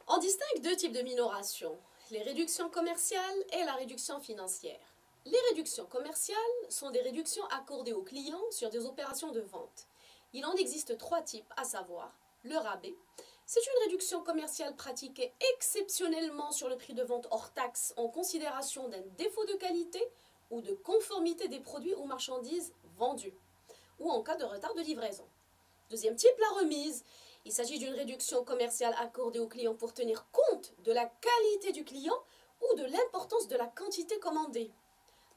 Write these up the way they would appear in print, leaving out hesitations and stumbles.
On distingue deux types de minoration, les réductions commerciales et la réduction financière. Les réductions commerciales sont des réductions accordées aux clients sur des opérations de vente. Il en existe trois types, à savoir le rabais. C'est une réduction commerciale pratiquée exceptionnellement sur le prix de vente hors taxe en considération d'un défaut de qualité ou de conformité des produits ou marchandises vendus, ou en cas de retard de livraison. Deuxième type, la remise. Il s'agit d'une réduction commerciale accordée au client pour tenir compte de la qualité du client ou de l'importance de la quantité commandée.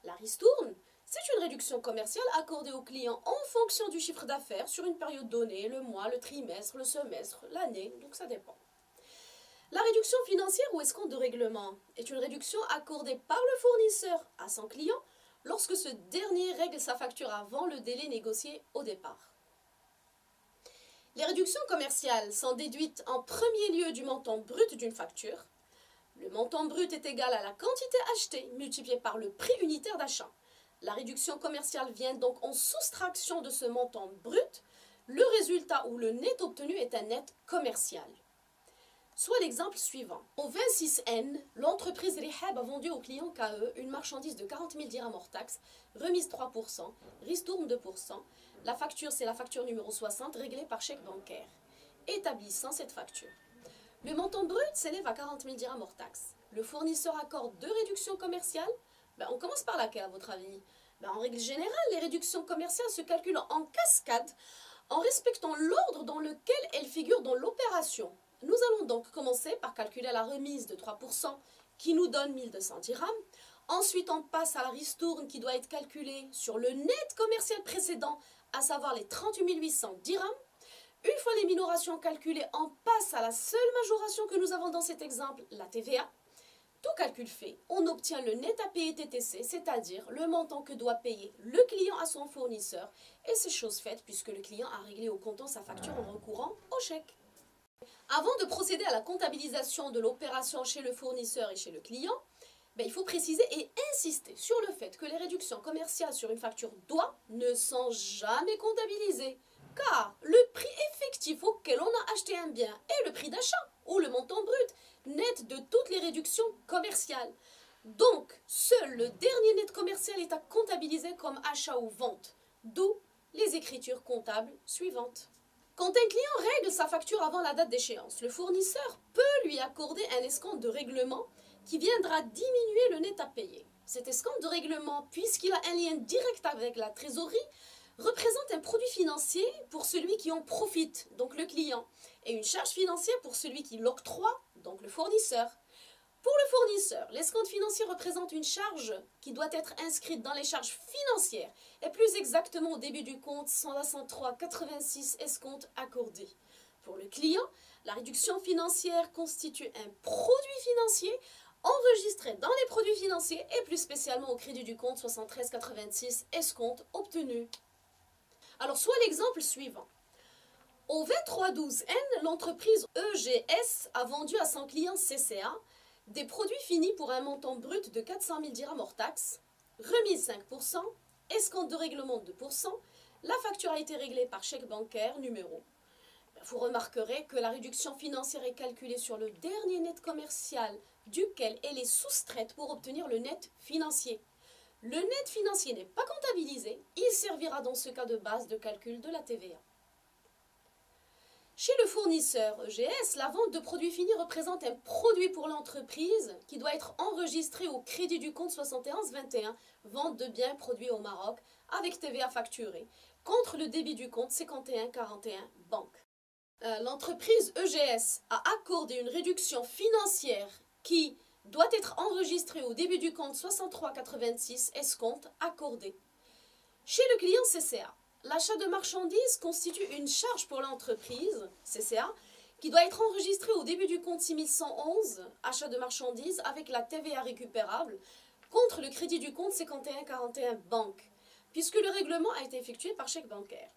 La ristourne, c'est une réduction commerciale accordée au client en fonction du chiffre d'affaires sur une période donnée, le mois, le trimestre, le semestre, l'année, donc ça dépend. La réduction financière ou escompte de règlement est une réduction accordée par le fournisseur à son client lorsque ce dernier règle sa facture avant le délai négocié au départ. Les réductions commerciales sont déduites en premier lieu du montant brut d'une facture. Le montant brut est égal à la quantité achetée multipliée par le prix unitaire d'achat. La réduction commerciale vient donc en soustraction de ce montant brut. Le résultat ou le net obtenu est un net commercial. Soit l'exemple suivant. Au 26N, l'entreprise Rihab a vendu au client KE une marchandise de 40 000 dirhams hors taxe, remise 3%, ristourne 2%. La facture, c'est la facture numéro 60, réglée par chèque bancaire. Établissant cette facture. Le montant brut s'élève à 40 000 dirhams hors taxe. Le fournisseur accorde deux réductions commerciales. On commence par laquelle, à votre avis? En règle générale, les réductions commerciales se calculent en cascade en respectant l'ordre dans lequel elles figurent dans l'opération. Nous allons donc commencer par calculer la remise de 3% qui nous donne 1200 dirhams. Ensuite, on passe à la ristourne qui doit être calculée sur le net commercial précédent, à savoir les 38 800 dirhams. Une fois les minorations calculées, on passe à la seule majoration que nous avons dans cet exemple, la TVA. Tout calcul fait, on obtient le net à payer TTC, c'est-à-dire le montant que doit payer le client à son fournisseur. Et c'est chose faite puisque le client a réglé au comptant sa facture en recourant au chèque. Avant de procéder à la comptabilisation de l'opération chez le fournisseur et chez le client, il faut préciser et insister sur le fait que les réductions commerciales sur une facture ne sont jamais comptabilisées. Car le prix effectif auquel on a acheté un bien est le prix d'achat ou le montant brut net de toutes les réductions commerciales. Donc, seul le dernier net commercial est à comptabiliser comme achat ou vente, d'où les écritures comptables suivantes. Quand un client règle sa facture avant la date d'échéance, le fournisseur peut lui accorder un escompte de règlement qui viendra diminuer le net à payer. Cet escompte de règlement, puisqu'il a un lien direct avec la trésorerie, représente un produit financier pour celui qui en profite, donc le client, et une charge financière pour celui qui l'octroie, donc le fournisseur. Pour le fournisseur, l'escompte financier représente une charge qui doit être inscrite dans les charges financières, et plus exactement au début du compte 163,86 escompte accordé. Pour le client, la réduction financière constitue un produit financier enregistré dans les produits financiers et plus spécialement au crédit du compte 73,86 escompte obtenu. Alors, soit l'exemple suivant. Au 23/12N, l'entreprise EGS a vendu à son client CCA des produits finis pour un montant brut de 400 000 dirhams hors taxe, remise 5%, escompte de règlement 2%, la facture a été réglée par chèque bancaire numéro. Vous remarquerez que la réduction financière est calculée sur le dernier net commercial duquel elle est soustraite pour obtenir le net financier. Le net financier n'est pas comptabilisé, il servira dans ce cas de base de calcul de la TVA. Chez le fournisseur EGS, la vente de produits finis représente un produit pour l'entreprise qui doit être enregistré au crédit du compte 71-21, vente de biens produits au Maroc, avec TVA facturée, contre le débit du compte 51-41, banque. L'entreprise EGS a accordé une réduction financière qui doit être enregistrée au début du compte 63,86 escompte accordé. Chez le client CCA, l'achat de marchandises constitue une charge pour l'entreprise CCA qui doit être enregistrée au début du compte 6111 achat de marchandises avec la TVA récupérable contre le crédit du compte 5141 banque, puisque le règlement a été effectué par chèque bancaire.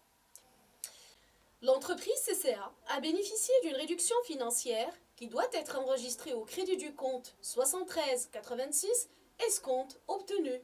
L'entreprise CCA a bénéficié d'une réduction financière qui doit être enregistrée au crédit du compte 73,86 escompte obtenu.